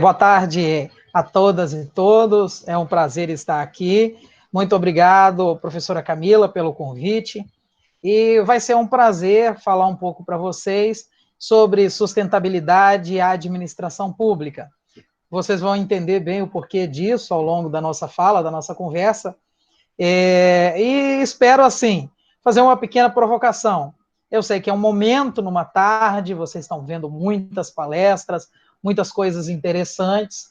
Boa tarde a todas e todos. É um prazer estar aqui. Muito obrigado, professora Camila, pelo convite. E vai ser um prazer falar um pouco para vocês sobre sustentabilidade e administração pública. Vocês vão entender bem o porquê disso ao longo da nossa fala, da nossa conversa. E espero, assim, fazer uma pequena provocação. Eu sei que é um momento numa tarde, vocês estão vendo muitas palestras, muitas coisas interessantes,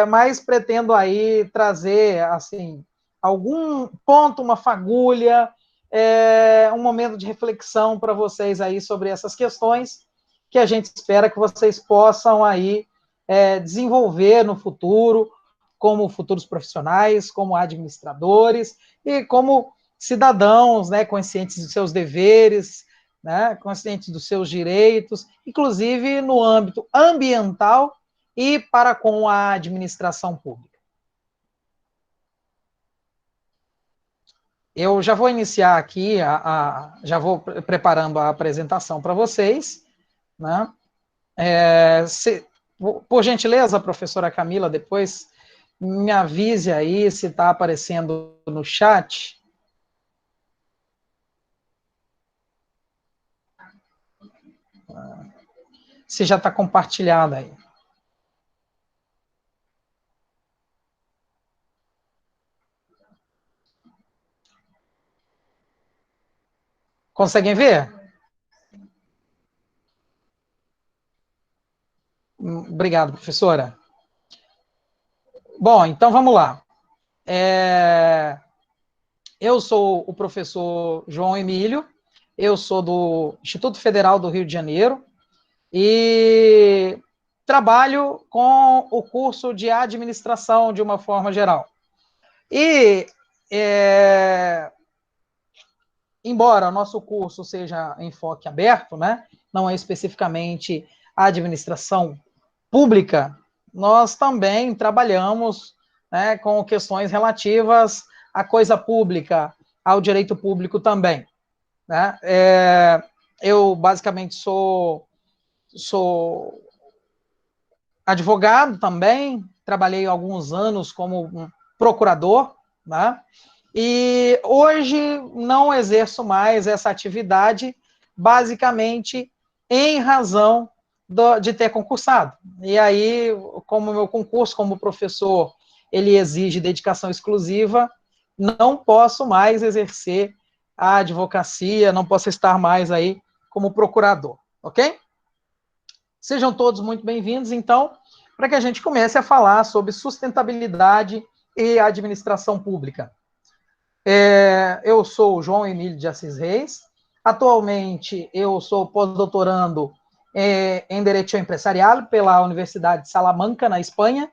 mas pretendo aí trazer, assim, algum ponto, uma fagulha, um momento de reflexão para vocês aí sobre essas questões, que a gente espera que vocês possam aí desenvolver no futuro, como futuros profissionais, como administradores e como cidadãos, né, conscientes dos seus deveres, né, conscientes dos seus direitos, inclusive no âmbito ambiental e para com a administração pública. Eu já vou iniciar aqui, já vou preparando a apresentação para vocês, né? Por gentileza, professora Camila, depois me avise aí se está aparecendo no chat. Se já está compartilhado aí. Conseguem ver? Obrigado, professora. Bom, então vamos lá. Eu sou o professor João Emílio, eu sou do Instituto Federal do Rio de Janeiro e trabalho com o curso de administração de uma forma geral. E, embora o nosso curso seja enfoque aberto, né, não é especificamente a administração pública, nós também trabalhamos, né, com questões relativas à coisa pública, ao direito público também, né? Eu basicamente sou advogado também, trabalhei alguns anos como procurador, né? E hoje não exerço mais essa atividade, basicamente em razão de ter concursado. E aí, como o meu concurso como professor, ele exige dedicação exclusiva, não posso mais exercer a advocacia, não posso estar mais aí como procurador, ok? Sejam todos muito bem-vindos, então, para que a gente comece a falar sobre sustentabilidade e administração pública. Eu sou o João Emílio de Assis Reis, atualmente eu sou pós-doutorando em Direito Empresarial pela Universidade de Salamanca, na Espanha.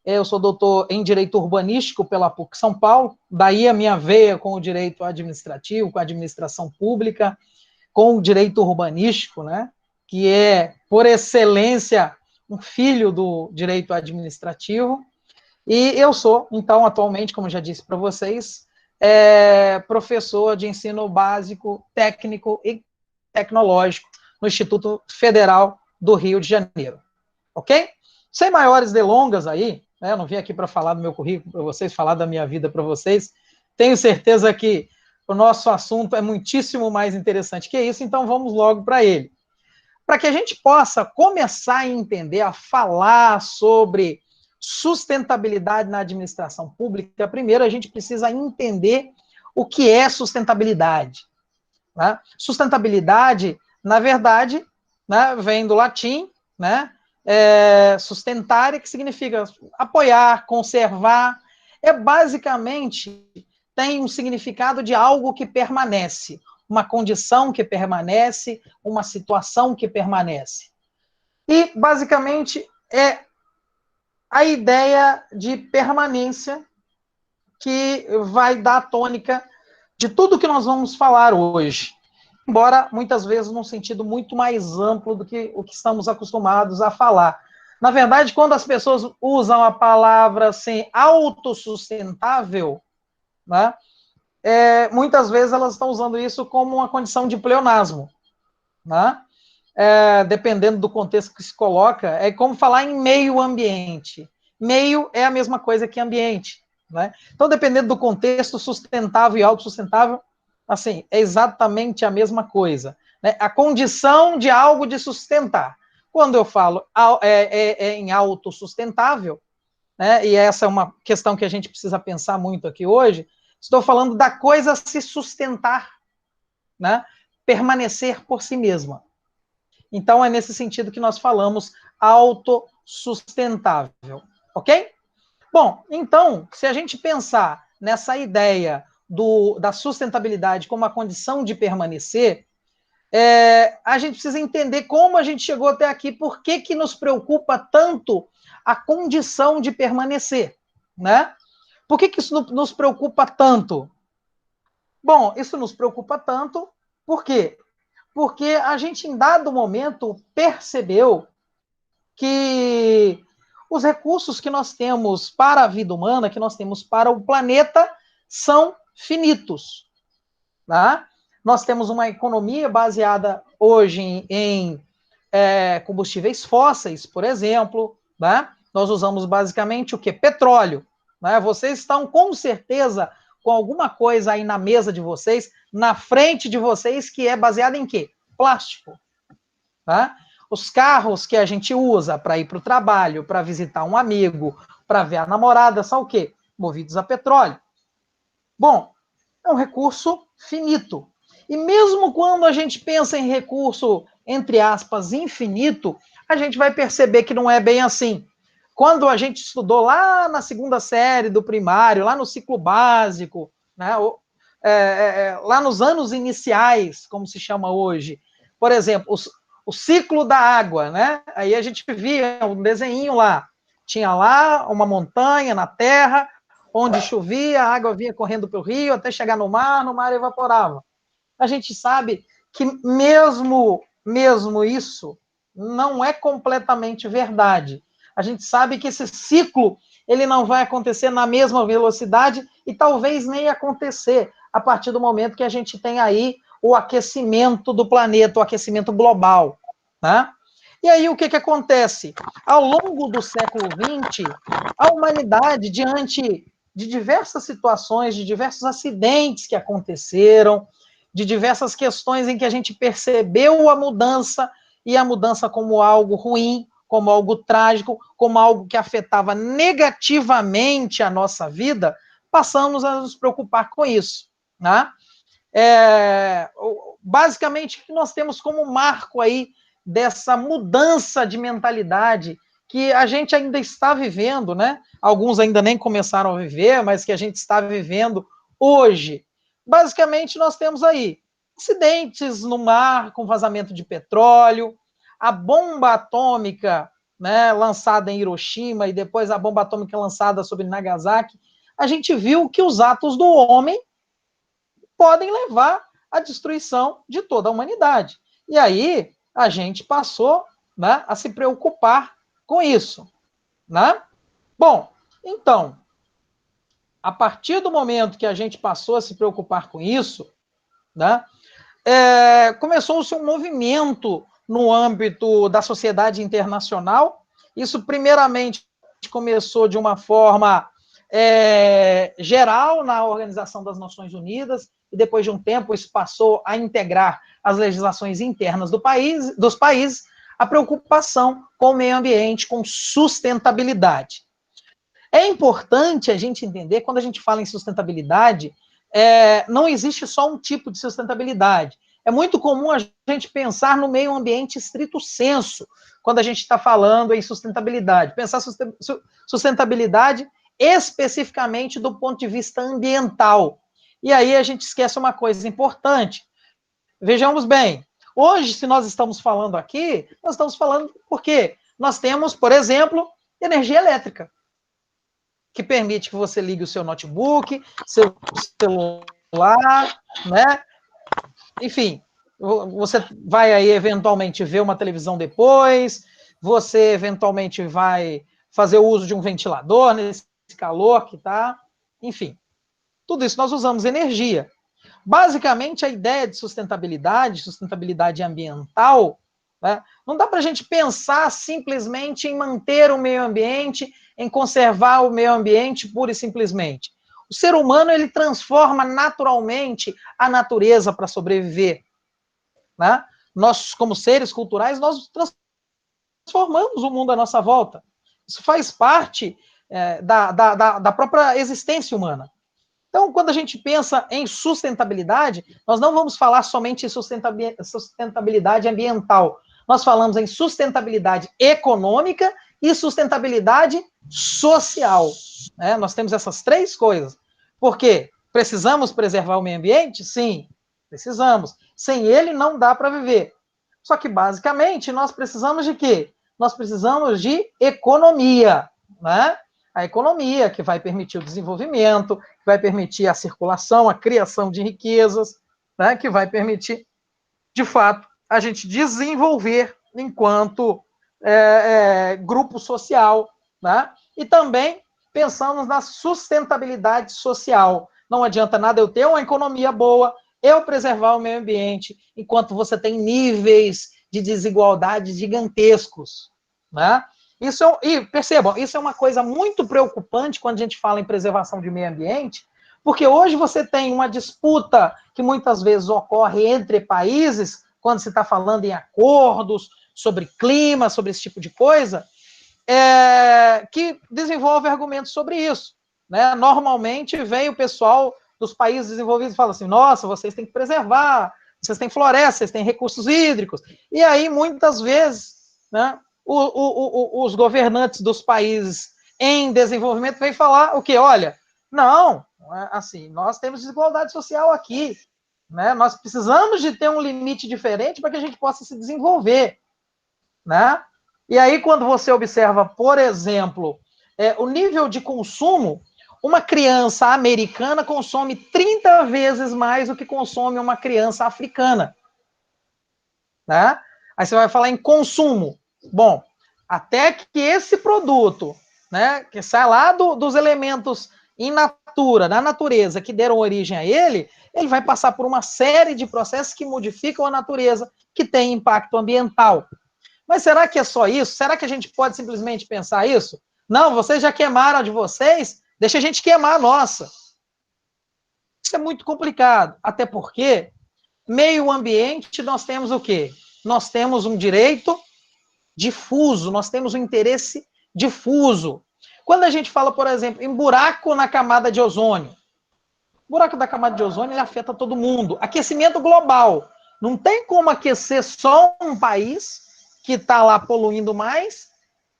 Eu sou doutor em Direito Urbanístico pela PUC São Paulo, daí a minha veia com o direito administrativo, com a administração pública, com o direito urbanístico, né, que é, por excelência, um filho do direito administrativo. E eu sou, então, atualmente, como já disse para vocês, professor de ensino básico, técnico e tecnológico no Instituto Federal do Rio de Janeiro. Ok? Sem maiores delongas aí, né, eu não vim aqui para falar do meu currículo para vocês, falar da minha vida para vocês. Tenho certeza que o nosso assunto é muitíssimo mais interessante que isso, então vamos logo para ele. Para que a gente possa começar a entender, a falar sobre sustentabilidade na administração pública, primeiro a gente precisa entender o que é sustentabilidade. Né? Sustentabilidade, na verdade, né, vem do latim, né, sustentare, que significa apoiar, conservar, basicamente tem um significado de algo que permanece, uma condição que permanece, uma situação que permanece. E, basicamente, é a ideia de permanência que vai dar a tônica de tudo que nós vamos falar hoje. Embora, muitas vezes, num sentido muito mais amplo do que o que estamos acostumados a falar. Na verdade, quando as pessoas usam a palavra assim, autossustentável, né, muitas vezes elas estão usando isso como uma condição de pleonasmo. Né? dependendo do contexto que se coloca, é como falar em meio ambiente. Meio é a mesma coisa que ambiente, né? Então, dependendo do contexto, sustentável e autossustentável, assim, é exatamente a mesma coisa, né? A condição de algo de sustentar. Quando eu falo em autossustentável, né? E essa é uma questão que a gente precisa pensar muito aqui hoje, estou falando da coisa se sustentar, né? Permanecer por si mesma. Então, é nesse sentido que nós falamos autossustentável, ok? Bom, então, se a gente pensar nessa ideia da sustentabilidade como a condição de permanecer, a gente precisa entender como a gente chegou até aqui, por que nos preocupa tanto a condição de permanecer, né? Por que isso nos preocupa tanto? Bom, isso nos preocupa tanto, por quê? Porque a gente, em dado momento, percebeu que os recursos que nós temos para a vida humana, que nós temos para o planeta, são finitos. Tá? Nós temos uma economia baseada hoje em combustíveis fósseis, por exemplo. Tá? Nós usamos basicamente o que? Petróleo. Né? Vocês estão com certeza com alguma coisa aí na mesa de vocês, na frente de vocês, que é baseada em quê? Plástico. Tá? Os carros que a gente usa para ir para o trabalho, para visitar um amigo, para ver a namorada, são o quê? Movidos a petróleo. Bom, é um recurso finito. E mesmo quando a gente pensa em recurso, entre aspas, infinito, a gente vai perceber que não é bem assim. Quando a gente estudou lá na segunda série do primário, lá no ciclo básico, né, lá nos anos iniciais, como se chama hoje, por exemplo, o ciclo da água, né? Aí a gente via um desenho lá. Tinha lá uma montanha na terra, onde chovia, a água vinha correndo para o rio até chegar no mar evaporava. A gente sabe que mesmo isso não é completamente verdade. A gente sabe que esse ciclo ele não vai acontecer na mesma velocidade e talvez nem acontecer a partir do momento que a gente tem aí o aquecimento do planeta, o aquecimento global. Né? E aí o que acontece? Ao longo do século XX, a humanidade, diante de diversas situações, de diversos acidentes que aconteceram, de diversas questões em que a gente percebeu a mudança, e a mudança como algo ruim, como algo trágico, como algo que afetava negativamente a nossa vida, passamos a nos preocupar com isso. Né? Basicamente, o que nós temos como marco aí dessa mudança de mentalidade que a gente ainda está vivendo, né? Alguns ainda nem começaram a viver, mas que a gente está vivendo hoje. Basicamente, nós temos aí acidentes no mar com vazamento de petróleo, a bomba atômica, né, lançada em Hiroshima e depois a bomba atômica lançada sobre Nagasaki. A gente viu que os atos do homem podem levar à destruição de toda a humanidade. E aí a gente passou, né, a se preocupar com isso. Né? Bom, então, a partir do momento que a gente passou a se preocupar com isso, né, começou-se um movimento no âmbito da sociedade internacional. Isso, primeiramente, começou de uma forma geral na Organização das Nações Unidas, e depois de um tempo isso passou a integrar as legislações internas dos países, a preocupação com o meio ambiente, com sustentabilidade. É importante a gente entender, quando a gente fala em sustentabilidade, não existe só um tipo de sustentabilidade. É muito comum a gente pensar no meio ambiente estrito sensu, quando a gente está falando em sustentabilidade. Pensar sustentabilidade especificamente do ponto de vista ambiental. E aí a gente esquece uma coisa importante. Vejamos bem, hoje, se nós estamos falando aqui, nós estamos falando porque nós temos, por exemplo, energia elétrica, que permite que você ligue o seu notebook, seu celular, né? Enfim, você vai aí eventualmente ver uma televisão depois, você eventualmente vai fazer o uso de um ventilador nesse calor que tá, enfim. Tudo isso nós usamos energia. Basicamente, a ideia de sustentabilidade ambiental, né? Não dá para a gente pensar simplesmente em manter o meio ambiente, em conservar o meio ambiente pura e simplesmente. O ser humano, ele transforma naturalmente a natureza para sobreviver, né? Nós, como seres culturais, nós transformamos o mundo à nossa volta. Isso faz parte da própria existência humana. Então, quando a gente pensa em sustentabilidade, nós não vamos falar somente em sustentabilidade ambiental. Nós falamos em sustentabilidade econômica e sustentabilidade social. Né? Nós temos essas três coisas. Por quê? Precisamos preservar o meio ambiente? Sim, precisamos. Sem ele não dá para viver. Só que, basicamente, nós precisamos de quê? Nós precisamos de economia, né? A economia que vai permitir o desenvolvimento, que vai permitir a circulação, a criação de riquezas, né? Que vai permitir, de fato, a gente desenvolver enquanto grupo social, né? E também pensamos na sustentabilidade social. Não adianta nada eu ter uma economia boa, eu preservar o meio ambiente, enquanto você tem níveis de desigualdade gigantescos, né? E percebam, isso é uma coisa muito preocupante quando a gente fala em preservação de meio ambiente, porque hoje você tem uma disputa que muitas vezes ocorre entre países, quando se está falando em acordos sobre clima, sobre esse tipo de coisa, que desenvolve argumentos sobre isso. Né? Normalmente vem o pessoal dos países desenvolvidos e fala assim, nossa, vocês têm que preservar, vocês têm floresta, vocês têm recursos hídricos. E aí, muitas vezes, né, os governantes dos países em desenvolvimento vêm falar o quê? Olha, não, assim, nós temos desigualdade social aqui, né? Nós precisamos de ter um limite diferente para que a gente possa se desenvolver, né? E aí, quando você observa, por exemplo, o nível de consumo, uma criança americana consome 30 vezes mais do que consome uma criança africana. Né? Aí você vai falar em consumo. Bom, até que esse produto, né, que sai lá dos elementos in natura, na natureza, que deram origem a ele vai passar por uma série de processos que modificam a natureza, que tem impacto ambiental. Mas será que é só isso? Será que a gente pode simplesmente pensar isso? Não, vocês já queimaram a de vocês, deixa a gente queimar a nossa. Isso é muito complicado, até porque meio ambiente nós temos o quê? Nós temos um direito difuso, nós temos um interesse difuso. Quando a gente fala, por exemplo, em buraco na camada de ozônio, o buraco da camada de ozônio ele afeta todo mundo. Aquecimento global. Não tem como aquecer só um país que está lá poluindo mais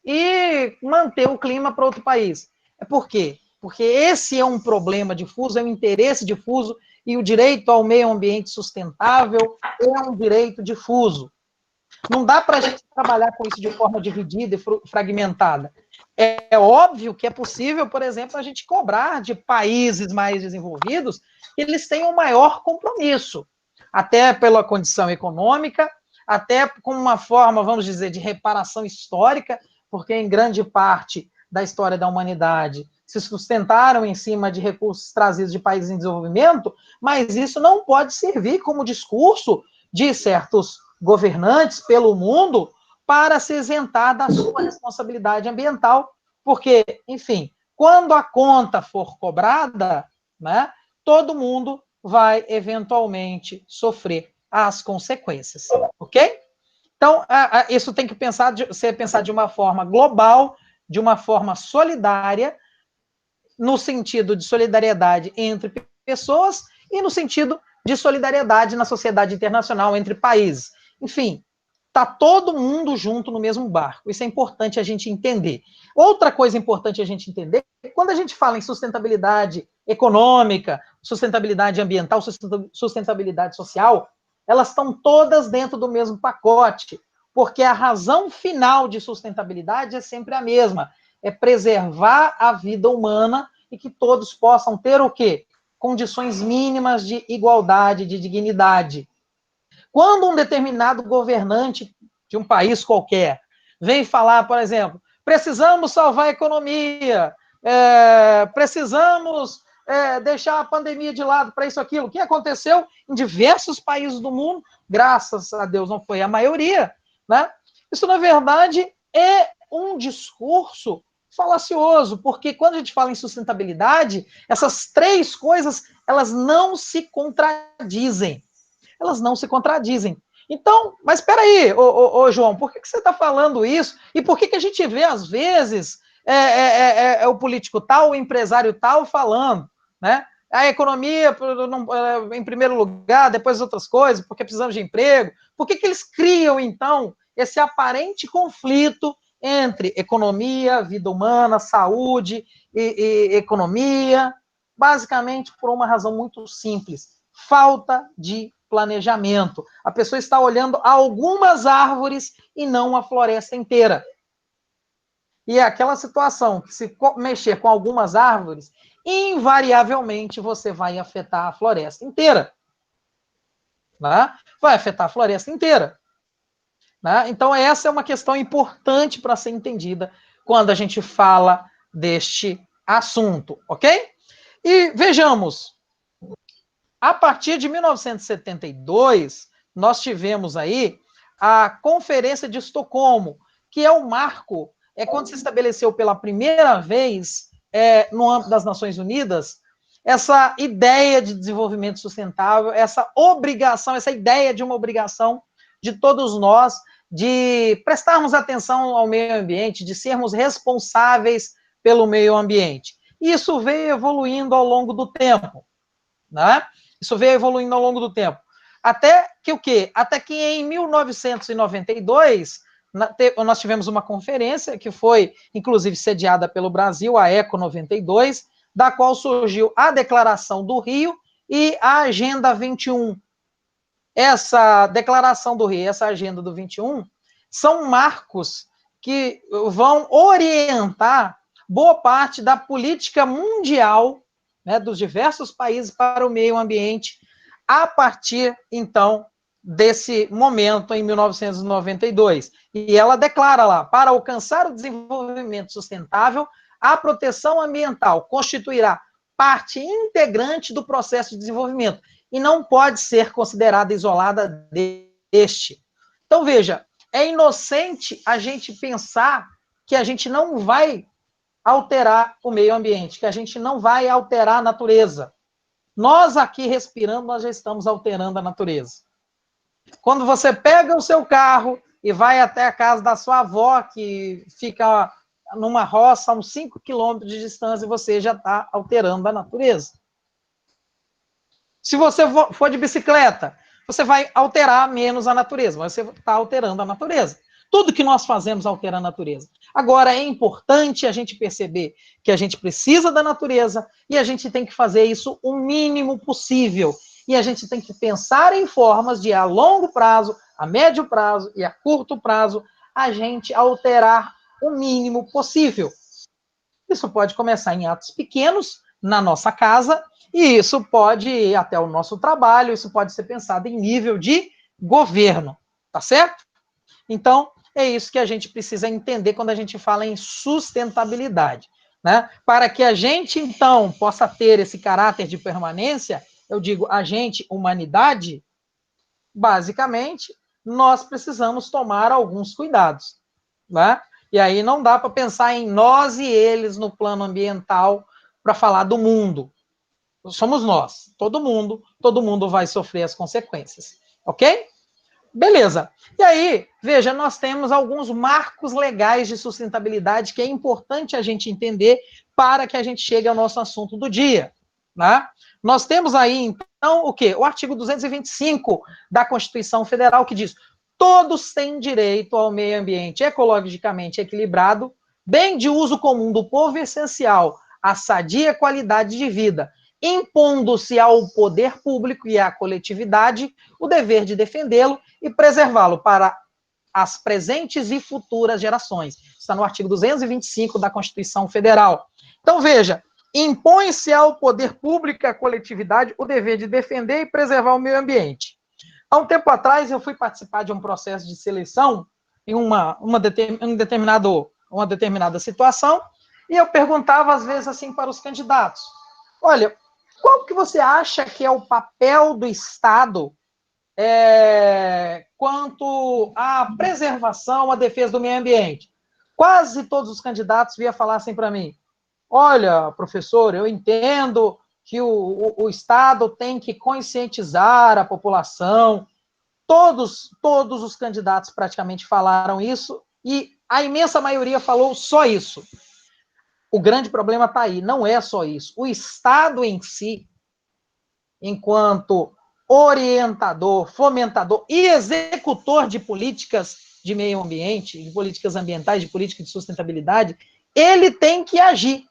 e manter o clima para outro país. É por quê? Porque esse é um problema difuso, é um interesse difuso, e o direito ao meio ambiente sustentável é um direito difuso. Não dá para a gente trabalhar com isso de forma dividida e fragmentada. É óbvio que é possível, por exemplo, a gente cobrar de países mais desenvolvidos que eles tenham um maior compromisso, até pela condição econômica, até com uma forma, vamos dizer, de reparação histórica, porque em grande parte da história da humanidade se sustentaram em cima de recursos trazidos de países em desenvolvimento, mas isso não pode servir como discurso de certos governantes pelo mundo para se isentar da sua responsabilidade ambiental, porque, enfim, quando a conta for cobrada, né, todo mundo vai eventualmente sofrer as consequências, ok? Então, isso tem que ser pensado de uma forma global, de uma forma solidária, no sentido de solidariedade entre pessoas e no sentido de solidariedade na sociedade internacional entre países. Enfim, está todo mundo junto no mesmo barco. Isso é importante a gente entender. Outra coisa importante a gente entender é que quando a gente fala em sustentabilidade econômica, sustentabilidade ambiental, sustentabilidade social, elas estão todas dentro do mesmo pacote, porque a razão final de sustentabilidade é sempre a mesma, é preservar a vida humana e que todos possam ter o quê? Condições mínimas de igualdade, de dignidade. Quando um determinado governante de um país qualquer vem falar, por exemplo, precisamos salvar a economia, precisamos deixar a pandemia de lado para isso, aquilo, o que aconteceu em diversos países do mundo, graças a Deus não foi a maioria, né? Isso, na verdade, é um discurso falacioso, porque quando a gente fala em sustentabilidade, essas três coisas, elas não se contradizem. Elas não se contradizem. Então, mas espera aí, ô, João, por que você está falando isso? E por que a gente vê, às vezes, o político tal, o empresário tal falando, né? A economia em primeiro lugar, depois outras coisas, porque precisamos de emprego. Por que eles criam, então, esse aparente conflito entre economia, vida humana, saúde e economia? Basicamente por uma razão muito simples: falta de planejamento. A pessoa está olhando algumas árvores e não a floresta inteira. E é aquela situação que, se mexer com algumas árvores, invariavelmente você vai afetar a floresta inteira. Né? Vai afetar a floresta inteira. Né? Então, essa é uma questão importante para ser entendida quando a gente fala deste assunto, ok? E vejamos, a partir de 1972, nós tivemos aí a Conferência de Estocolmo, que é o marco, é quando se estabeleceu pela primeira vez, no âmbito das Nações Unidas, essa ideia de desenvolvimento sustentável, essa obrigação, essa ideia de uma obrigação de todos nós de prestarmos atenção ao meio ambiente, de sermos responsáveis pelo meio ambiente. Isso veio evoluindo ao longo do tempo, né? Isso veio evoluindo ao longo do tempo. Até que o quê? Até que em 1992, nós tivemos uma conferência que foi, inclusive, sediada pelo Brasil, a ECO 92, da qual surgiu a Declaração do Rio e a Agenda 21. Essa Declaração do Rio, essa Agenda do 21, são marcos que vão orientar boa parte da política mundial, né, dos diversos países para o meio ambiente, a partir, então, desse momento, em 1992. E ela declara lá: para alcançar o desenvolvimento sustentável, a proteção ambiental constituirá parte integrante do processo de desenvolvimento e não pode ser considerada isolada deste. Então, veja, é inocente a gente pensar que a gente não vai alterar o meio ambiente, que a gente não vai alterar a natureza. Nós aqui respirando, nós já estamos alterando a natureza. Quando você pega o seu carro e vai até a casa da sua avó, que fica numa roça a uns 5 quilômetros de distância, você já está alterando a natureza. Se você for de bicicleta, você vai alterar menos a natureza, mas você está alterando a natureza. Tudo que nós fazemos altera a natureza. Agora, é importante a gente perceber que a gente precisa da natureza e a gente tem que fazer isso o mínimo possível. E a gente tem que pensar em formas de, a longo prazo, a médio prazo e a curto prazo, a gente alterar o mínimo possível. Isso pode começar em atos pequenos, na nossa casa, e isso pode ir até o nosso trabalho, isso pode ser pensado em nível de governo, tá certo? Então, é isso que a gente precisa entender quando a gente fala em sustentabilidade, né? Para que a gente, então, possa ter esse caráter de permanência, eu digo, a gente, humanidade, basicamente, nós precisamos tomar alguns cuidados, né? E aí não dá para pensar em nós e eles no plano ambiental para falar do mundo. Somos nós, todo mundo vai sofrer as consequências, ok? Beleza. E aí, veja, nós temos alguns marcos legais de sustentabilidade que é importante a gente entender para que a gente chegue ao nosso assunto do dia, né? Nós temos aí, então, o quê? O artigo 225 da Constituição Federal, que diz: todos têm direito ao meio ambiente ecologicamente equilibrado, bem de uso comum do povo e essencial à sadia qualidade de vida, impondo-se ao poder público e à coletividade o dever de defendê-lo e preservá-lo para as presentes e futuras gerações. Está no artigo 225 da Constituição Federal. Então, veja, impõe-se ao poder público e à coletividade o dever de defender e preservar o meio ambiente. Há um tempo atrás, eu fui participar de um processo de seleção em uma determinada situação, e eu perguntava, às vezes, assim, para os candidatos: olha, qual que você acha que é o papel do Estado quanto à preservação, à defesa do meio ambiente. Quase todos os candidatos vinham falar assim para mim: olha, professor, eu entendo que o Estado tem que conscientizar a população. Todos os candidatos praticamente falaram isso, e a imensa maioria falou só isso. O grande problema está aí, não é só isso. O Estado em si, enquanto orientador, fomentador e executor de políticas de meio ambiente, de políticas ambientais, de política de sustentabilidade, ele tem que agir.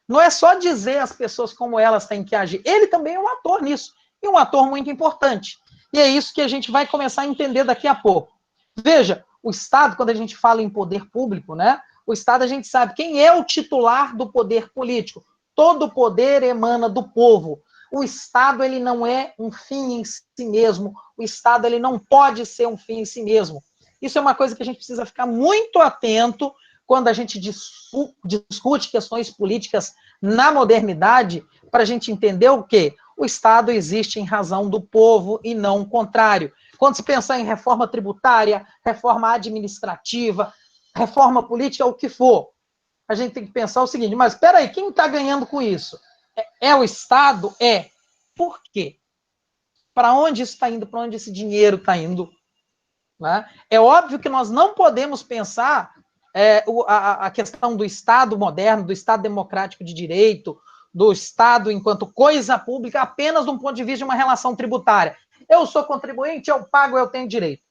Não é só dizer às pessoas como elas têm que agir. Ele também é um ator nisso, e um ator muito importante. E é isso que a gente vai começar a entender daqui a pouco. Veja, o Estado, quando a gente fala em poder público, né? O Estado, a gente sabe quem é o titular do poder político. Todo poder emana do povo. O Estado, ele não é um fim em si mesmo. O Estado, ele não pode ser um fim em si mesmo. Isso é uma coisa que a gente precisa ficar muito atento quando a gente discute questões políticas na modernidade, para a gente entender o quê? O Estado existe em razão do povo e não o contrário. Quando se pensar em reforma tributária, reforma administrativa, reforma política, o que for, a gente tem que pensar o seguinte: mas espera aí, quem está ganhando com isso? É o Estado? É. Por quê? Para onde isso está indo? Para onde esse dinheiro está indo? Né? É óbvio que nós não podemos pensar a questão do Estado moderno, do Estado democrático de direito, do Estado enquanto coisa pública, apenas de um ponto de vista de uma relação tributária. Eu sou contribuinte, eu pago, eu tenho direito.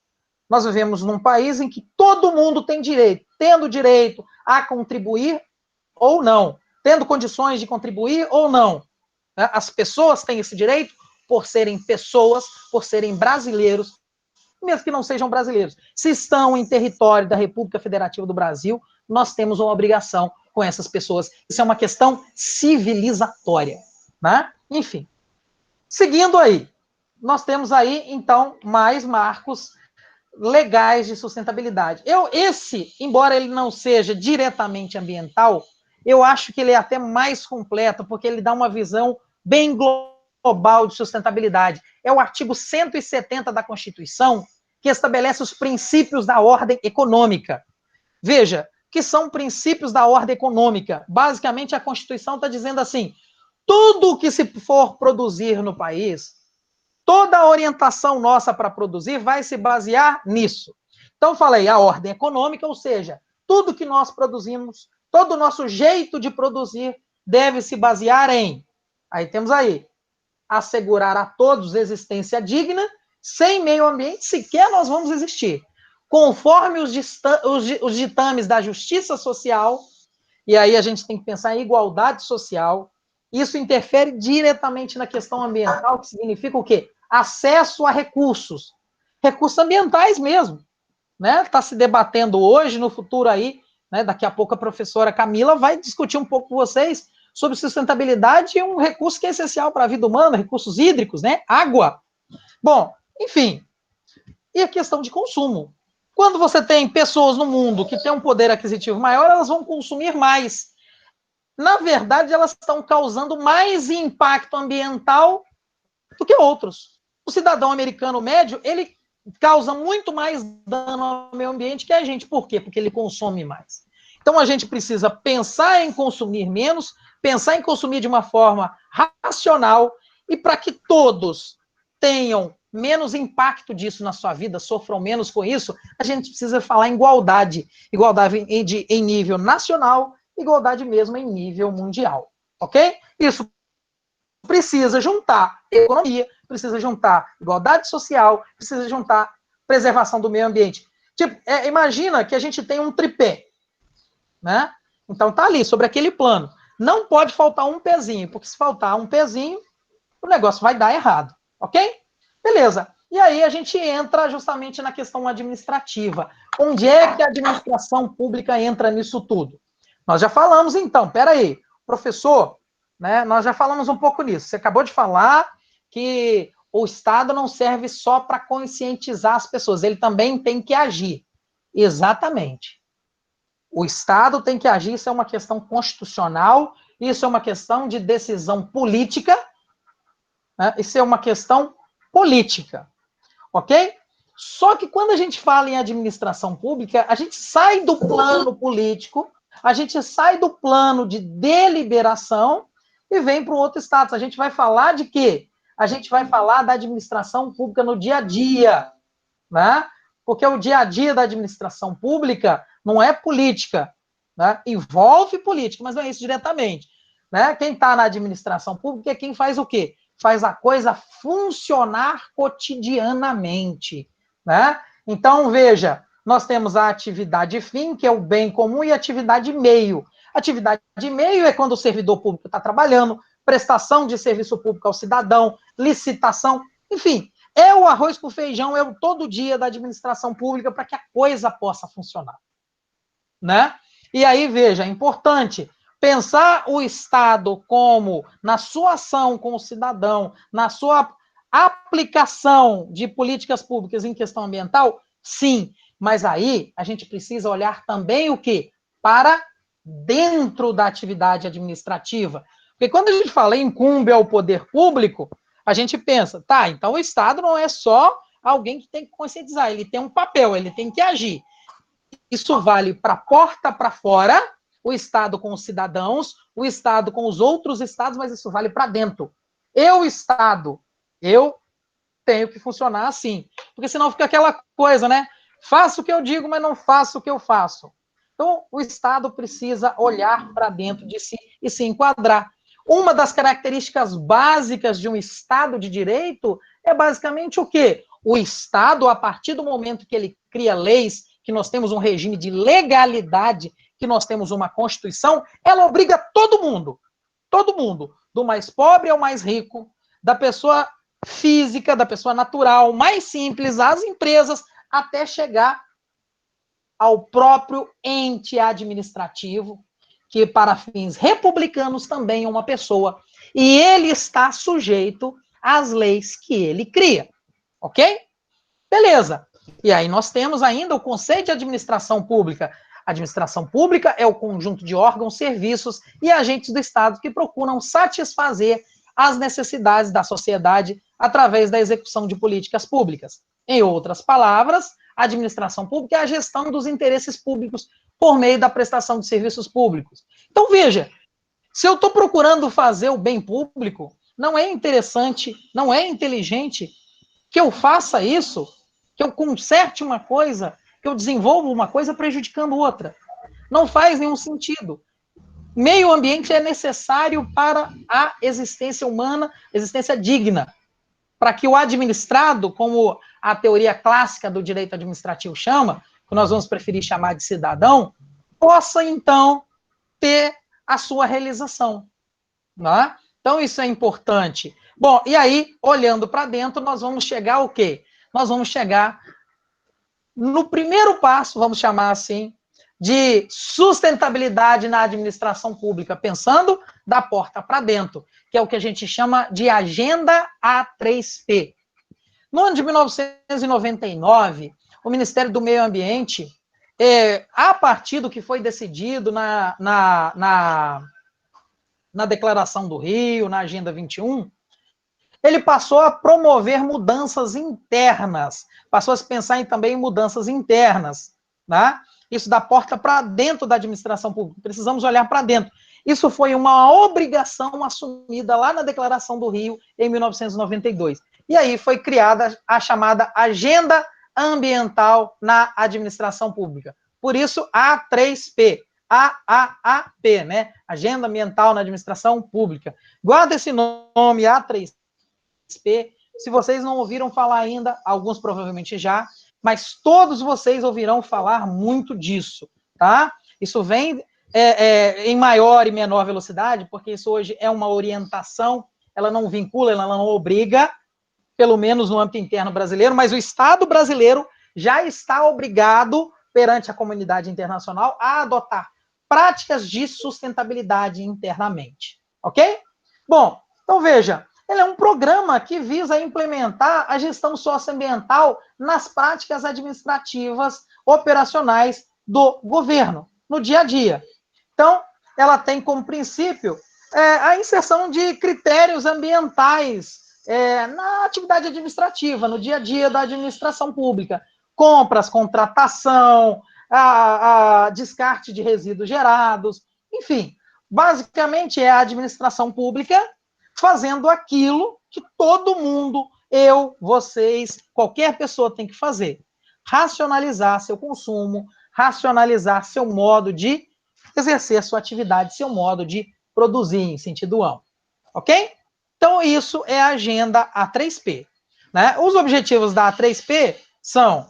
Nós vivemos num país em que todo mundo tem direito, tendo direito a contribuir ou não, tendo condições de contribuir ou não. As pessoas têm esse direito por serem pessoas, por serem brasileiros, mesmo que não sejam brasileiros. Se estão em território da República Federativa do Brasil, nós temos uma obrigação com essas pessoas. Isso é uma questão civilizatória, né? Enfim. Seguindo aí, nós temos aí, então, mais marcos legais de sustentabilidade. Esse, embora ele não seja diretamente ambiental, eu acho que ele é até mais completo, porque ele dá uma visão bem global de sustentabilidade. É o artigo 170 da Constituição, que estabelece os princípios da ordem econômica. Veja, que são princípios da ordem econômica. Basicamente, a Constituição está dizendo assim: tudo que se for produzir no país, toda a orientação nossa para produzir vai se basear nisso. Então, falei a ordem econômica, ou seja, tudo que nós produzimos, todo o nosso jeito de produzir deve se basear em, aí temos aí, assegurar a todos existência digna, sem meio ambiente sequer nós vamos existir. Conforme os ditames da justiça social, e aí a gente tem que pensar em igualdade social, isso interfere diretamente na questão ambiental, que significa o quê? Acesso a recursos ambientais mesmo, né? Está se debatendo hoje, no futuro aí, né? Daqui a pouco a professora Camila vai discutir um pouco com vocês sobre sustentabilidade e um recurso que é essencial para a vida humana, recursos hídricos, né? Água. Bom, enfim. E a questão de consumo. Quando você tem pessoas no mundo que têm um poder aquisitivo maior, elas vão consumir mais. Na verdade, elas estão causando mais impacto ambiental do que outros. O cidadão americano médio, ele causa muito mais dano ao meio ambiente que a gente. Por quê? Porque ele consome mais. Então, a gente precisa pensar em consumir menos, pensar em consumir de uma forma racional, e para que todos tenham menos impacto disso na sua vida, sofram menos com isso, a gente precisa falar em igualdade. Igualdade em nível nacional, igualdade mesmo em nível mundial. Ok? Isso precisa juntar economia, precisa juntar igualdade social, precisa juntar preservação do meio ambiente. Tipo, imagina que a gente tem um tripé, né? Então tá ali, sobre aquele plano. Não pode faltar um pezinho, porque se faltar um pezinho, o negócio vai dar errado, ok? Beleza. E aí a gente entra justamente na questão administrativa. Onde é que a administração pública entra nisso tudo? Nós já falamos então, peraí, professor, né, nós já falamos um pouco nisso. Você acabou de falar que o Estado não serve só para conscientizar as pessoas, ele também tem que agir. Exatamente. O Estado tem que agir, isso é uma questão constitucional, isso é uma questão de decisão política, né, isso é uma questão política. ok? Só que quando a gente fala em administração pública, a gente sai do plano político, a gente sai do plano de deliberação e vem para um outro status. A gente vai falar de quê? A gente vai falar da administração pública no dia a dia, né? Porque o dia a dia da administração pública não é política, né? Envolve política, mas não é isso diretamente, né? Quem está na administração pública é quem faz o quê? Faz a coisa funcionar cotidianamente, né? Então, veja, nós temos a atividade fim, que é o bem comum, e a atividade meio. Atividade meio é quando o servidor público está trabalhando, prestação de serviço público ao cidadão, licitação, enfim, é o arroz com feijão, é o todo dia da administração pública para que a coisa possa funcionar, né? E aí, veja, é importante pensar o Estado como, na sua ação com o cidadão, na sua aplicação de políticas públicas em questão ambiental, sim, mas aí a gente precisa olhar também o quê? Para dentro da atividade administrativa. Porque quando a gente fala incumbe ao poder público, a gente pensa, tá, então o Estado não é só alguém que tem que conscientizar, ele tem um papel, ele tem que agir. Isso vale para a porta para fora, o Estado com os cidadãos, o Estado com os outros Estados, mas isso vale para dentro. Eu, Estado, eu tenho que funcionar assim. Porque senão fica aquela coisa, né? Faço o que eu digo, mas não faço o que eu faço. Então, o Estado precisa olhar para dentro de si e se enquadrar. Uma das características básicas de um Estado de direito é basicamente o quê? O Estado, a partir do momento que ele cria leis, que nós temos um regime de legalidade, que nós temos uma Constituição, ela obriga todo mundo, do mais pobre ao mais rico, da pessoa física, da pessoa natural, mais simples, às empresas, até chegar ao próprio ente administrativo, que para fins republicanos também é uma pessoa, e ele está sujeito às leis que ele cria, ok? Beleza. E aí nós temos ainda o conceito de administração pública. A administração pública é o conjunto de órgãos, serviços e agentes do Estado que procuram satisfazer as necessidades da sociedade através da execução de políticas públicas. Em outras palavras, a administração pública é a gestão dos interesses públicos por meio da prestação de serviços públicos. Então, veja, se eu estou procurando fazer o bem público, não é interessante, não é inteligente que eu faça isso, que eu conserte uma coisa, que eu desenvolva uma coisa prejudicando outra. Não faz nenhum sentido. Meio ambiente é necessário para a existência humana, existência digna, para que o administrado, como a teoria clássica do direito administrativo chama, que nós vamos preferir chamar de cidadão, possa, então, ter a sua realização. Não é? Então, isso é importante. Bom, e aí, olhando para dentro, nós vamos chegar ao quê? Nós vamos chegar no primeiro passo, vamos chamar assim, de sustentabilidade na administração pública, pensando da porta para dentro, que é o que a gente chama de Agenda A3P. No ano de 1999, o Ministério do Meio Ambiente, a partir do que foi decidido na Declaração do Rio, na Agenda 21, ele passou a promover mudanças internas, passou a se pensar também em mudanças internas, né? Isso da porta para dentro da administração pública, precisamos olhar para dentro. Isso foi uma obrigação assumida lá na Declaração do Rio, em 1992. E aí foi criada a chamada Agenda Ambiental na Administração Pública. Por isso, A3P, AAAP, né? Agenda Ambiental na Administração Pública. Guarda esse nome, A3P. Se vocês não ouviram falar ainda, alguns provavelmente já, mas todos vocês ouvirão falar muito disso, tá? Isso vem em maior e menor velocidade, porque isso hoje é uma orientação, ela não vincula, ela não obriga, pelo menos no âmbito interno brasileiro, mas o Estado brasileiro já está obrigado, perante a comunidade internacional, a adotar práticas de sustentabilidade internamente, ok? Bom, então veja, ele é um programa que visa implementar a gestão socioambiental nas práticas administrativas operacionais do governo, no dia a dia. Então, ela tem como princípio a inserção de critérios ambientais na atividade administrativa, no dia a dia da administração pública. Compras, contratação, a descarte de resíduos gerados, enfim, basicamente é a administração pública fazendo aquilo que todo mundo, eu, vocês, qualquer pessoa tem que fazer. Racionalizar seu consumo, racionalizar seu modo de exercer sua atividade, seu modo de produzir em sentido amplo. Ok? Então, isso é a agenda A3P. Né? Os objetivos da A3P são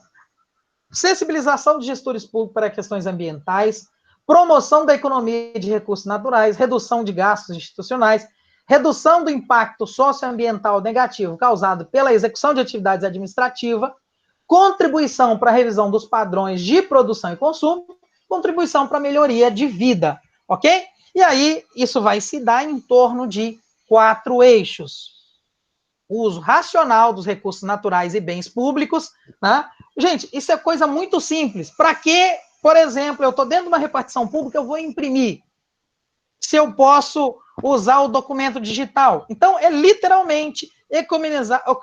sensibilização de gestores públicos para questões ambientais, promoção da economia de recursos naturais, redução de gastos institucionais, redução do impacto socioambiental negativo causado pela execução de atividades administrativas, contribuição para a revisão dos padrões de produção e consumo, contribuição para a melhoria de vida, ok? E aí, isso vai se dar em torno de 4 eixos. O uso racional dos recursos naturais e bens públicos, né? Gente, isso é coisa muito simples. Para que, por exemplo, eu estou dentro de uma repartição pública, eu vou imprimir? Se eu posso usar o documento digital. Então, é literalmente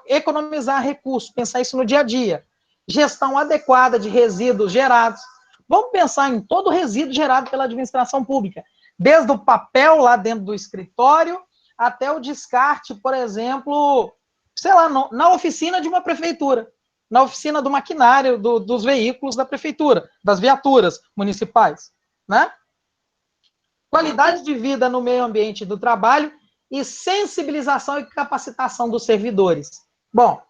economizar recursos, pensar isso no dia a dia. Gestão adequada de resíduos gerados. Vamos pensar em todo resíduo gerado pela administração pública, desde o papel lá dentro do escritório até o descarte, por exemplo, sei lá, na oficina de uma prefeitura, na oficina do maquinário dos veículos da prefeitura, das viaturas municipais, né? Qualidade de vida no meio ambiente do trabalho e sensibilização e capacitação dos servidores. Bom,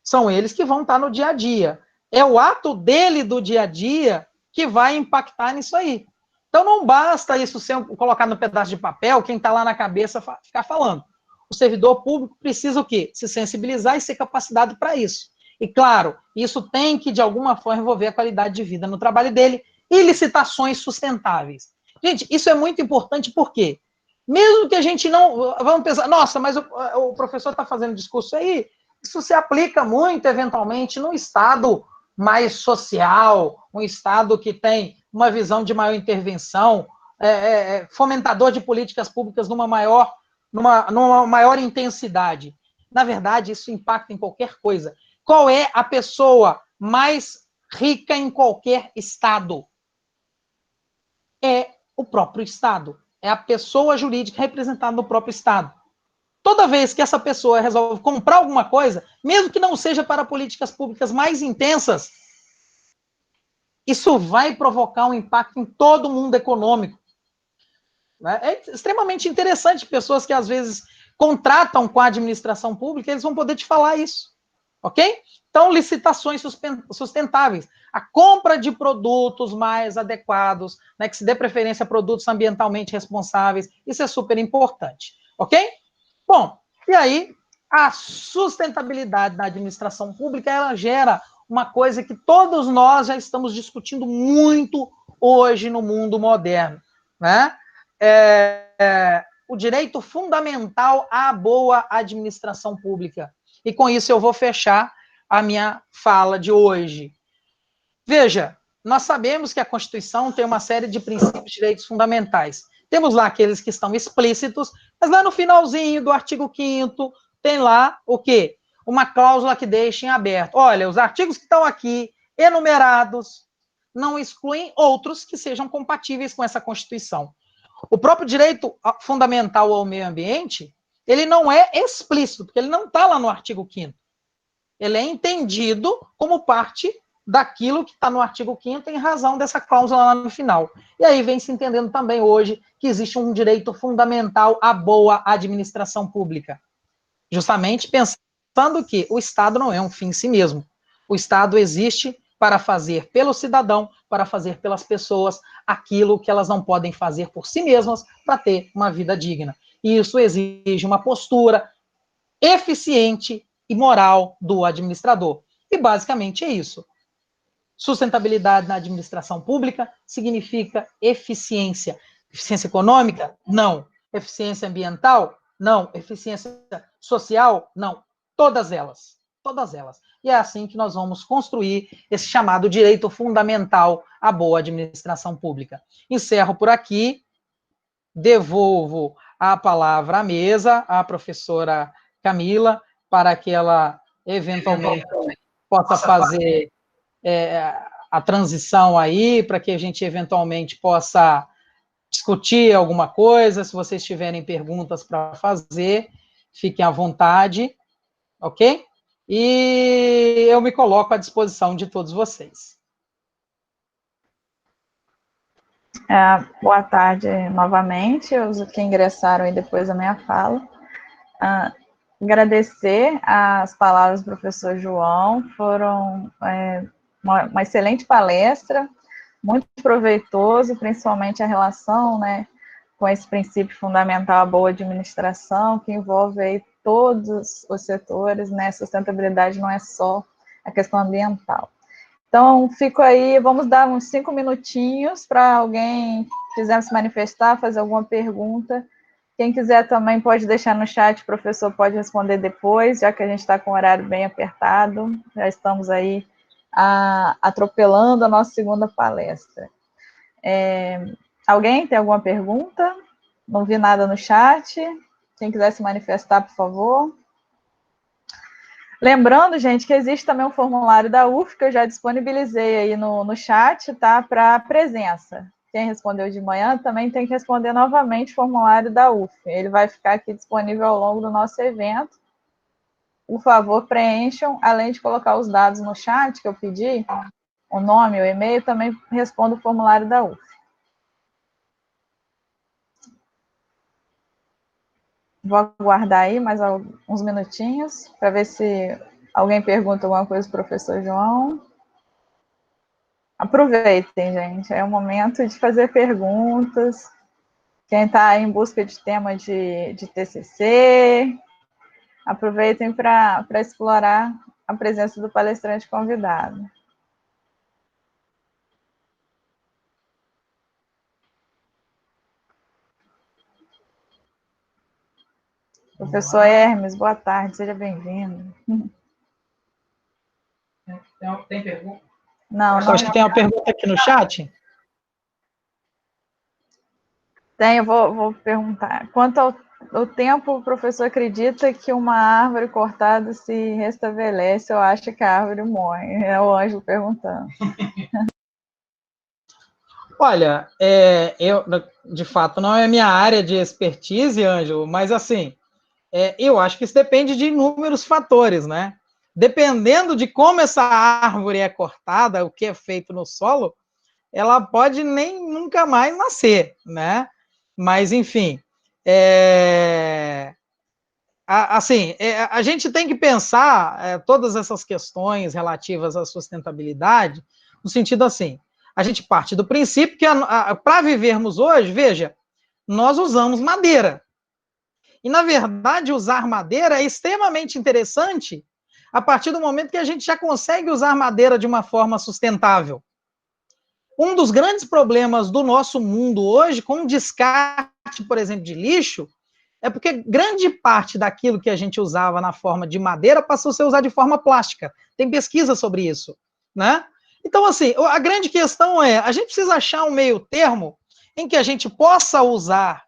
são eles que vão estar no dia a dia. É o ato dele do dia a dia que vai impactar nisso aí. Então não basta isso ser colocar no pedaço de papel, quem está lá na cabeça ficar falando. O servidor público precisa o quê? Se sensibilizar e ser capacitado para isso. E claro, isso tem que de alguma forma envolver a qualidade de vida no trabalho dele e licitações sustentáveis. Gente, isso é muito importante porque, mesmo que a gente não... Vamos pensar, nossa, mas o professor está fazendo discurso aí, isso se aplica muito, eventualmente, num estado mais social, um estado que tem uma visão de maior intervenção, fomentador de políticas públicas numa maior intensidade. Na verdade, isso impacta em qualquer coisa. Qual é a pessoa mais rica em qualquer estado? É o próprio Estado. É a pessoa jurídica representada no próprio Estado. Toda vez que essa pessoa resolve comprar alguma coisa, mesmo que não seja para políticas públicas mais intensas, isso vai provocar um impacto em todo o mundo econômico. É extremamente interessante, pessoas que às vezes contratam com a administração pública, eles vão poder te falar isso, ok? Então, licitações sustentáveis. A compra de produtos mais adequados, né, que se dê preferência a produtos ambientalmente responsáveis, isso é super importante, ok? Bom, e aí, a sustentabilidade da administração pública, ela gera uma coisa que todos nós já estamos discutindo muito hoje no mundo moderno, né? O direito fundamental à boa administração pública. E com isso eu vou fechar a minha fala de hoje. Veja, nós sabemos que a Constituição tem uma série de princípios de direitos fundamentais. Temos lá aqueles que estão explícitos, mas lá no finalzinho do artigo 5º tem lá o quê? Uma cláusula que deixa em aberto. Olha, os artigos que estão aqui enumerados não excluem outros que sejam compatíveis com essa Constituição. O próprio direito fundamental ao meio ambiente, ele não é explícito, porque ele não está lá no artigo 5º. Ele é entendido como parte daquilo que está no artigo 5º em razão dessa cláusula lá no final. E aí vem se entendendo também hoje que existe um direito fundamental à boa administração pública. Justamente pensando que o Estado não é um fim em si mesmo. O Estado existe para fazer pelo cidadão, para fazer pelas pessoas aquilo que elas não podem fazer por si mesmas para ter uma vida digna. E isso exige uma postura eficiente e moral do administrador. E basicamente é isso. Sustentabilidade na administração pública significa eficiência. Eficiência econômica? Não. Eficiência ambiental? Não. Eficiência social? Não. Todas elas. Todas elas. E é assim que nós vamos construir esse chamado direito fundamental à boa administração pública. Encerro por aqui, devolvo a palavra à mesa, à professora Camila, para que ela, eventualmente, possa fazer a transição aí, para que a gente, eventualmente, possa discutir alguma coisa. Se vocês tiverem perguntas para fazer, fiquem à vontade, ok? E eu me coloco à disposição de todos vocês. Boa tarde novamente, os que ingressaram aí depois da minha fala. Agradecer as palavras do professor João, foram uma excelente palestra, muito proveitoso, principalmente a relação, né, com esse princípio fundamental, a boa administração, que envolve aí todos os setores, né, sustentabilidade não é só a questão ambiental. Então, fico aí, vamos dar uns 5 minutinhos para alguém quiser se manifestar, fazer alguma pergunta. Quem quiser também pode deixar no chat, o professor pode responder depois, já que a gente está com o horário bem apertado, já estamos aí atropelando a nossa segunda palestra. Alguém tem alguma pergunta? Não vi nada no chat. Quem quiser se manifestar, por favor. Lembrando, gente, que existe também um formulário da UF, que eu já disponibilizei aí no chat, tá? Para presença. Quem respondeu de manhã também tem que responder novamente o formulário da UF. Ele vai ficar aqui disponível ao longo do nosso evento. Por favor, preencham, além de colocar os dados no chat que eu pedi, o nome, o e-mail, também responda o formulário da UF. Vou aguardar aí mais uns minutinhos para ver se alguém pergunta alguma coisa para o professor João. Aproveitem, gente, é o momento de fazer perguntas. Quem está em busca de tema de TCC, aproveitem para explorar a presença do palestrante convidado. Professor Hermes, boa tarde, seja bem-vindo. Tem pergunta? Não. Acho que tem uma pergunta aqui no chat. Tem, eu vou perguntar. Quanto ao tempo, o professor acredita que uma árvore cortada se restabelece ou acha que a árvore morre? É o Ângelo perguntando. Olha, eu, de fato, não é minha área de expertise, Ângelo, mas assim, eu acho que isso depende de inúmeros fatores, né? Dependendo de como essa árvore é cortada, o que é feito no solo, ela pode nem nunca mais nascer, né? Mas, enfim, assim, a gente tem que pensar todas essas questões relativas à sustentabilidade no sentido assim, a gente parte do princípio que para vivermos hoje, veja, nós usamos madeira. E, na verdade, usar madeira é extremamente interessante a partir do momento que a gente já consegue usar madeira de uma forma sustentável. Um dos grandes problemas do nosso mundo hoje, com o descarte, por exemplo, de lixo, é porque grande parte daquilo que a gente usava na forma de madeira passou a ser usado de forma plástica. Tem pesquisa sobre isso, né? Então, assim, a grande questão é, a gente precisa achar um meio termo em que a gente possa usar,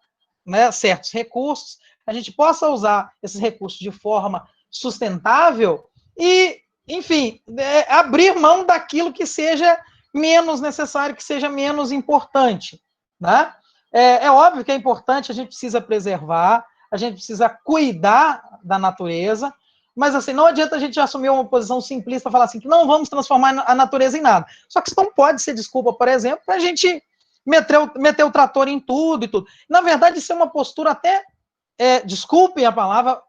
né, certos recursos, a gente possa usar esses recursos de forma sustentável e, enfim, abrir mão daquilo que seja menos necessário, que seja menos importante, né? É óbvio que é importante, a gente precisa preservar, a gente precisa cuidar da natureza, mas assim, não adianta a gente assumir uma posição simplista, falar assim, que não vamos transformar a natureza em nada. Só que isso não pode ser desculpa, por exemplo, para a gente meter o trator em tudo e tudo. Na verdade, isso é uma postura até, desculpem a palavra,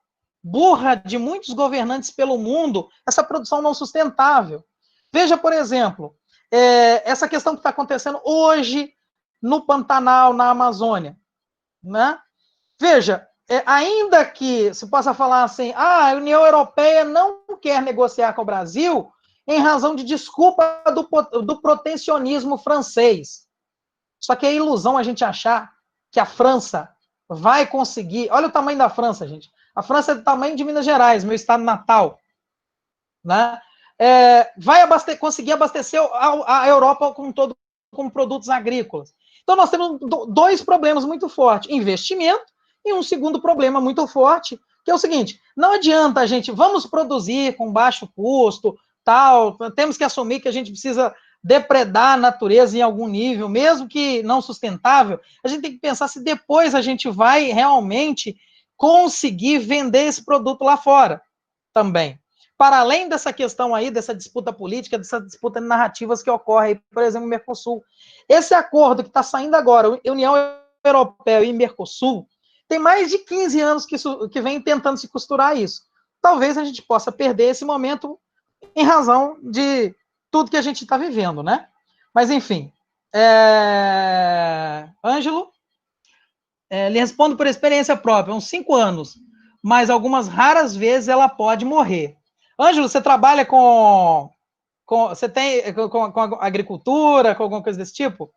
burra de muitos governantes pelo mundo, essa produção não sustentável. Veja, por exemplo, essa questão que está acontecendo hoje no Pantanal, na Amazônia, né? Veja, ainda que se possa falar assim, a União Europeia não quer negociar com o Brasil em razão de desculpa do protecionismo francês. Só que é ilusão a gente achar que a França vai conseguir... Olha o tamanho da França, gente. A França é do tamanho de Minas Gerais, meu estado natal. Né? Vai conseguir abastecer a Europa com produtos agrícolas. Então, nós temos dois problemas muito fortes. Investimento e um segundo problema muito forte, que é o seguinte, Não adianta a gente, vamos produzir com baixo custo, tal, temos que assumir que a gente precisa depredar a natureza em algum nível, mesmo que não sustentável, a gente tem que pensar se depois a gente vai realmente conseguir vender esse produto lá fora também. Para além dessa questão aí, dessa disputa política, dessa disputa de narrativas que ocorre aí, por exemplo, no Mercosul. Esse acordo que está saindo agora, União Europeia e Mercosul, tem mais de 15 anos que vem tentando se costurar isso. Talvez a gente possa perder esse momento em razão de tudo que a gente está vivendo, né? Mas, enfim. Ângelo, lhe respondo por experiência própria, uns 5 anos, mas algumas raras vezes ela pode morrer. Ângelo, você trabalha você tem com agricultura, com alguma coisa desse tipo?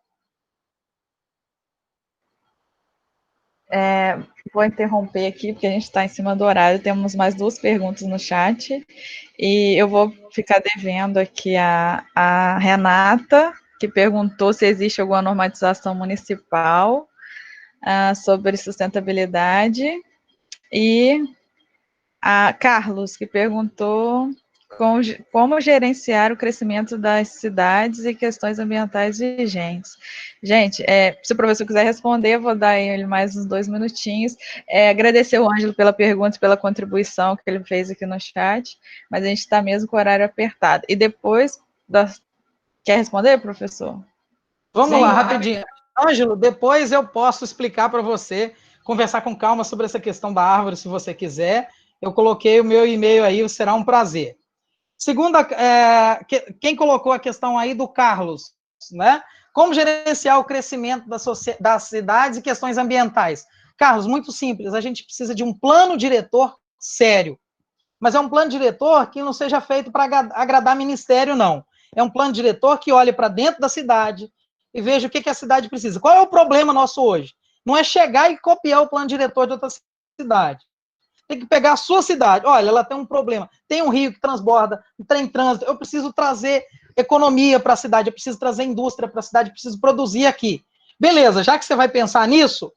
Vou interromper aqui, porque a gente está em cima do horário, temos mais 2 perguntas no chat, e eu vou ficar devendo aqui a Renata, que perguntou se existe alguma normatização municipal sobre sustentabilidade, e a Carlos, que perguntou como gerenciar o crescimento das cidades e questões ambientais vigentes. Gente, se o professor quiser responder, eu vou dar ele mais uns 2 minutinhos. Agradecer o Ângelo pela pergunta e pela contribuição que ele fez aqui no chat, mas a gente está mesmo com o horário apertado. E depois, quer responder, professor? Vamos lá, rapidinho. Ângelo, depois eu posso explicar para você, conversar com calma sobre essa questão da árvore, se você quiser. Eu coloquei o meu e-mail aí, será um prazer. Segunda, quem colocou a questão aí do Carlos, né? Como gerenciar o crescimento das cidades e questões ambientais? Carlos, muito simples, a gente precisa de um plano diretor sério. Mas é um plano diretor que não seja feito para agradar ministério, não. É um plano diretor que olhe para dentro da cidade e veja o que a cidade precisa. Qual é o problema nosso hoje? Não é chegar e copiar o plano diretor de outra cidade. Tem que pegar a sua cidade. Olha, ela tem um problema. Tem um rio que transborda, tem trânsito. Eu preciso trazer economia para a cidade, eu preciso trazer indústria para a cidade, eu preciso produzir aqui. Beleza, já que você vai pensar nisso,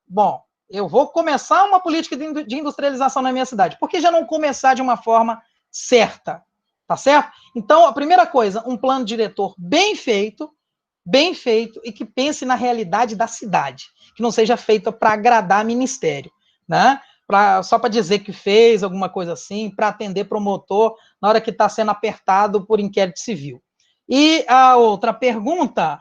bom, eu vou começar uma política de industrialização na minha cidade. Por que já não começar de uma forma certa? Tá certo? Então, a primeira coisa, um plano diretor bem feito e que pense na realidade da cidade, que não seja feito para agradar ministério, né? Só para dizer que fez alguma coisa assim, para atender promotor na hora que está sendo apertado por inquérito civil. E a outra pergunta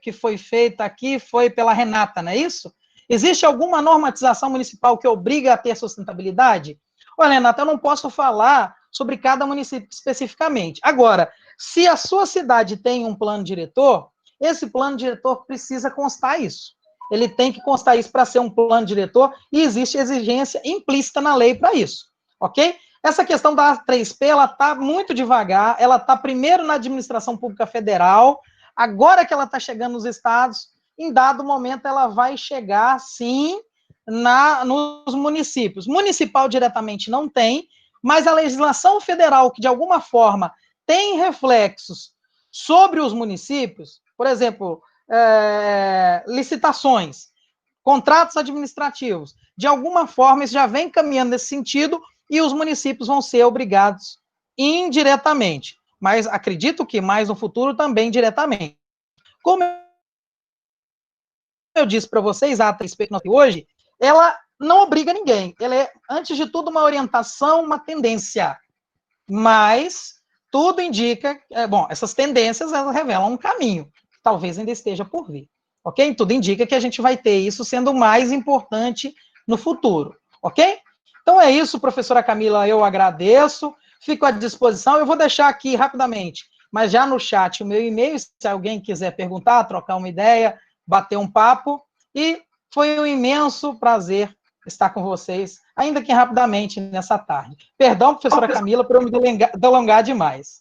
que foi feita aqui foi pela Renata, não é isso? Existe alguma normatização municipal que obriga a ter sustentabilidade? Olha, Renata, eu não posso falar sobre cada município especificamente. Agora, se a sua cidade tem um plano diretor, esse plano diretor precisa constar isso. Ele tem que constar isso para ser um plano diretor e existe exigência implícita na lei para isso, ok? Essa questão da 3P, ela está muito devagar, ela está primeiro na administração pública federal, agora que ela está chegando nos estados, em dado momento ela vai chegar, sim, nos municípios. Municipal diretamente não tem, mas a legislação federal, que de alguma forma tem reflexos sobre os municípios, por exemplo, licitações, contratos administrativos, de alguma forma isso já vem caminhando nesse sentido e os municípios vão ser obrigados indiretamente, mas acredito que mais no futuro também diretamente. Como eu disse para vocês, a respeito hoje, ela não obriga ninguém, ela é, antes de tudo, uma orientação, uma tendência, mas tudo indica, essas tendências, elas revelam um caminho, que talvez ainda esteja por vir, ok? Tudo indica que a gente vai ter isso sendo mais importante no futuro, ok? Então é isso, professora Camila, eu agradeço, fico à disposição, eu vou deixar aqui rapidamente, mas já no chat o meu e-mail, se alguém quiser perguntar, trocar uma ideia, bater um papo, e foi um imenso prazer estar com vocês, ainda que rapidamente nessa tarde. Perdão, professora Camila, por eu me delongar demais.